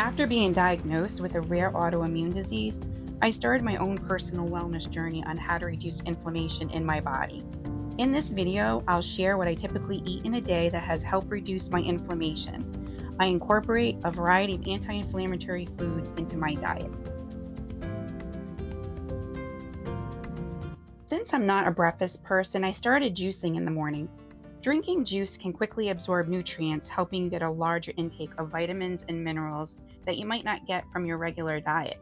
After being diagnosed with a rare autoimmune disease, I started my own personal wellness journey on how to reduce inflammation in my body. In this video, I'll share what I typically eat in a day that has helped reduce my inflammation. I incorporate a variety of anti-inflammatory foods into my diet. Since I'm not a breakfast person, I started juicing in the morning. Drinking juice can quickly absorb nutrients, helping you get a larger intake of vitamins and minerals that you might not get from your regular diet.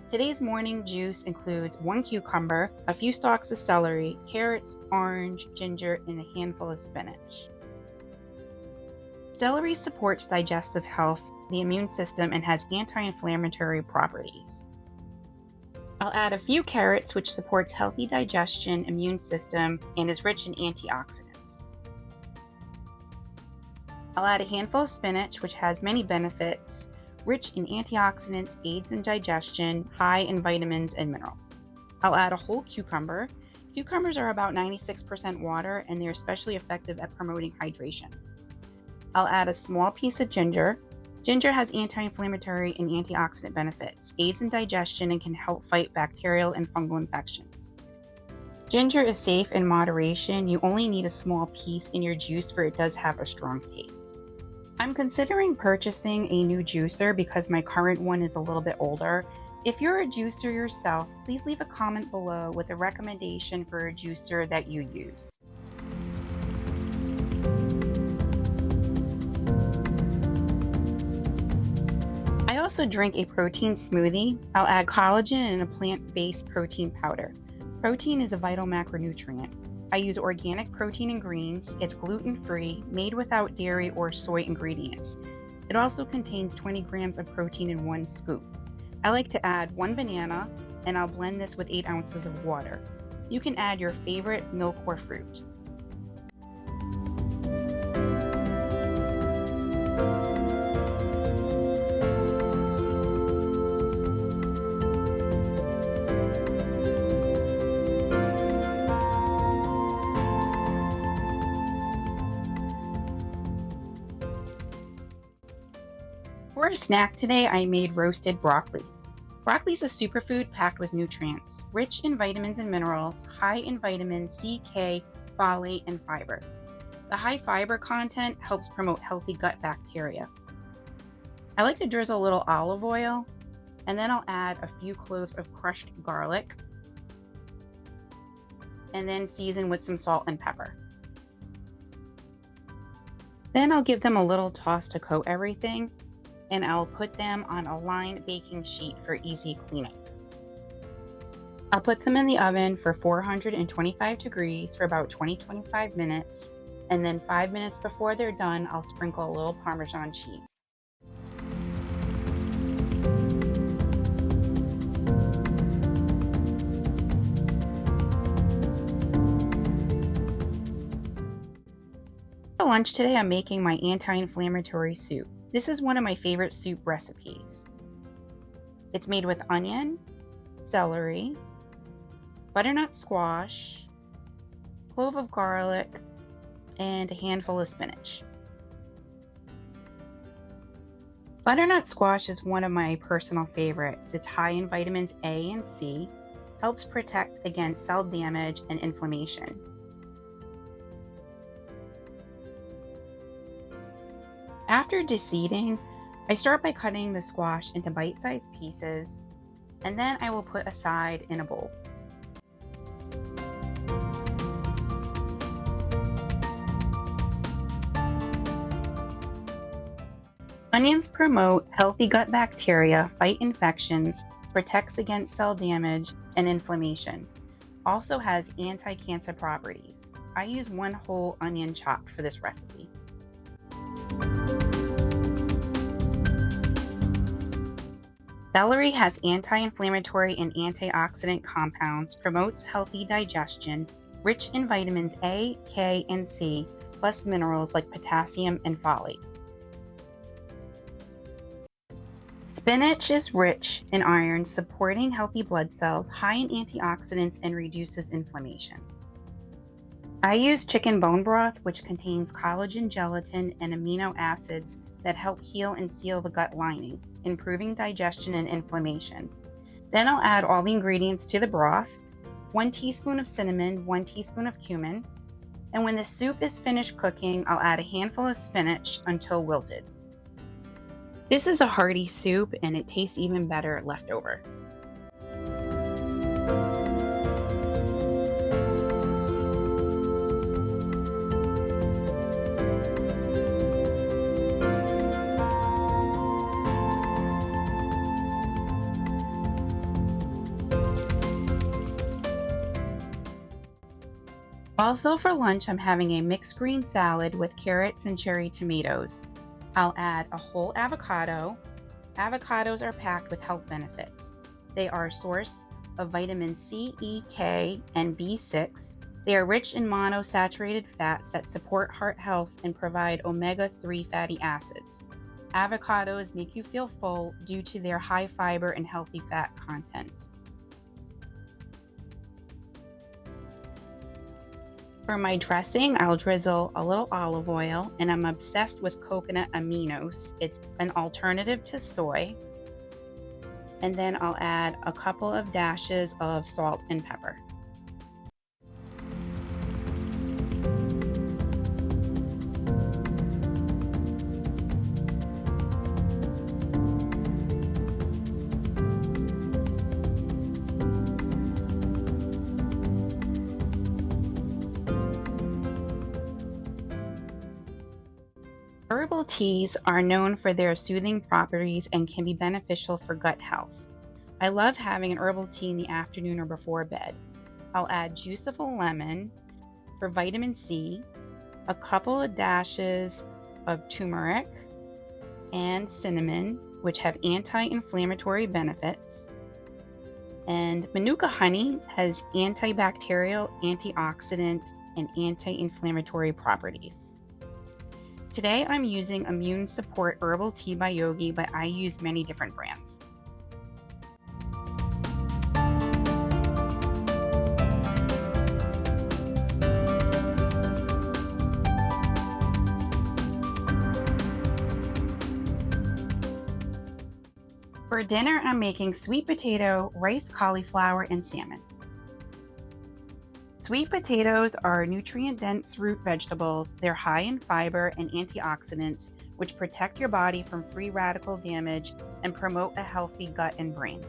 Today's morning juice includes 1 cucumber, a few stalks of celery, carrots, orange, ginger, and a handful of spinach. Celery supports digestive health, the immune system, and has anti-inflammatory properties. I'll add a few carrots, which supports healthy digestion, immune system, and is rich in antioxidants. I'll add a handful of spinach, which has many benefits, rich in antioxidants, aids in digestion, high in vitamins and minerals. I'll add a whole cucumber. Cucumbers are about 96% water, and they're especially effective at promoting hydration. I'll add a small piece of ginger. Ginger has anti-inflammatory and antioxidant benefits, aids in digestion, and can help fight bacterial and fungal infections. Ginger is safe in moderation. You only need a small piece in your juice, for it does have a strong taste. I'm considering purchasing a new juicer because my current one is a little bit older. If you're a juicer yourself, please leave a comment below with a recommendation for a juicer that you use. I also drink a protein smoothie. I'll add collagen and a plant-based protein powder. Protein is a vital macronutrient. I use organic protein and greens. It's gluten-free, made without dairy or soy ingredients. It also contains 20 grams of protein in 1 scoop. I like to add 1 banana, and I'll blend this with 8 ounces of water. You can add your favorite milk or fruit. For a snack today, I made roasted broccoli. Broccoli is a superfood packed with nutrients, rich in vitamins and minerals, high in vitamin C, K, folate, and fiber. The high fiber content helps promote healthy gut bacteria. I like to drizzle a little olive oil, and then I'll add a few cloves of crushed garlic, and then season with some salt and pepper. Then I'll give them a little toss to coat everything, and I'll put them on a lined baking sheet for easy cleanup. I'll put them in the oven for 425 degrees for about 20-25 minutes, and then 5 minutes before they're done, I'll sprinkle a little Parmesan cheese. For lunch today, I'm making my anti-inflammatory soup. This is one of my favorite soup recipes. It's made with onion, celery, butternut squash, clove of garlic, and a handful of spinach. Butternut squash is one of my personal favorites. It's high in vitamins A and C, helps protect against cell damage and inflammation. After deseeding, I start by cutting the squash into bite-sized pieces, and then I will put aside in a bowl. Onions promote healthy gut bacteria, fight infections, protects against cell damage and inflammation. Also has anti-cancer properties. I use 1 whole onion chopped for this recipe. Celery has anti-inflammatory and antioxidant compounds, promotes healthy digestion, rich in vitamins A, K, and C, plus minerals like potassium and folate. Spinach is rich in iron, supporting healthy blood cells, high in antioxidants, and reduces inflammation. I use chicken bone broth, which contains collagen, gelatin, and amino acids that help heal and seal the gut lining. improving digestion and inflammation. Then I'll add all the ingredients to the broth, 1 teaspoon of cinnamon, 1 teaspoon of cumin, and when the soup is finished cooking, I'll add a handful of spinach until wilted. This is a hearty soup and it tastes even better left over. Also for lunch, I'm having a mixed green salad with carrots and cherry tomatoes. I'll add a whole avocado. Avocados are packed with health benefits. They are a source of vitamin C, E, K, and B6. They are rich in monosaturated fats that support heart health and provide omega-3 fatty acids. Avocados make you feel full due to their high fiber and healthy fat content. For my dressing, I'll drizzle a little olive oil, and I'm obsessed with coconut aminos. It's an alternative to soy. And then I'll add a couple of dashes of salt and pepper. Herbal teas are known for their soothing properties and can be beneficial for gut health. I love having an herbal tea in the afternoon or before bed. I'll add juice of a lemon for vitamin C, a couple of dashes of turmeric and cinnamon, which have anti-inflammatory benefits. And Manuka honey has antibacterial, antioxidant, and anti-inflammatory properties. Today I'm using Immune Support Herbal Tea by Yogi, but I use many different brands. For dinner, I'm making sweet potato, rice cauliflower, and salmon. Sweet potatoes are nutrient-dense root vegetables. They're high in fiber and antioxidants, which protect your body from free radical damage and promote a healthy gut and brain.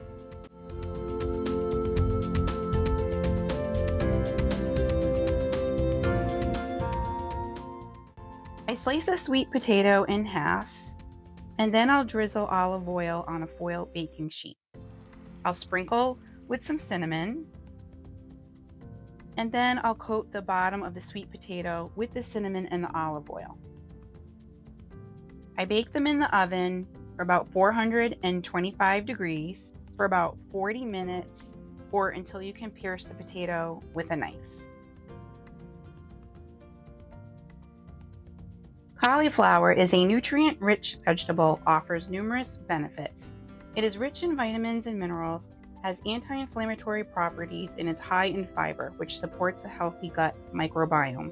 I slice a sweet potato in half, and then I'll drizzle olive oil on a foil baking sheet. I'll sprinkle with some cinnamon, and then I'll coat the bottom of the sweet potato with the cinnamon and the olive oil. I bake them in the oven for about 425 degrees for about 40 minutes or until you can pierce the potato with a knife. Cauliflower is a nutrient-rich vegetable, offers numerous benefits. It is rich in vitamins and minerals, has anti-inflammatory properties, and is high in fiber, which supports a healthy gut microbiome.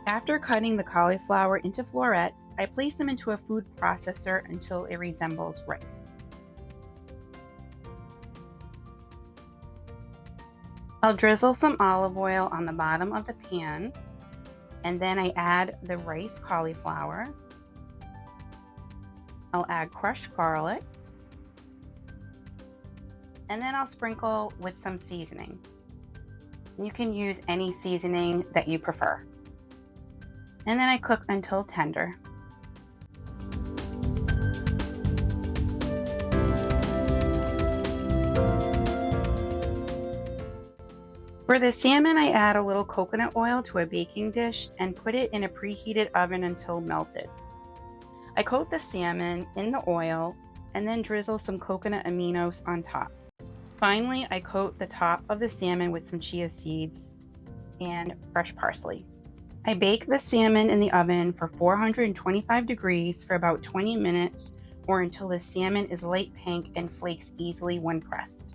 After cutting the cauliflower into florets, I place them into a food processor until it resembles rice. I'll drizzle some olive oil on the bottom of the pan, and then I add the rice cauliflower. I'll add crushed garlic, and then I'll sprinkle with some seasoning. You can use any seasoning that you prefer. And then I cook until tender. For the salmon, I add a little coconut oil to a baking dish and put it in a preheated oven until melted. I coat the salmon in the oil and then drizzle some coconut aminos on top. Finally, I coat the top of the salmon with some chia seeds and fresh parsley. I bake the salmon in the oven for 425 degrees for about 20 minutes or until the salmon is light pink and flakes easily when pressed.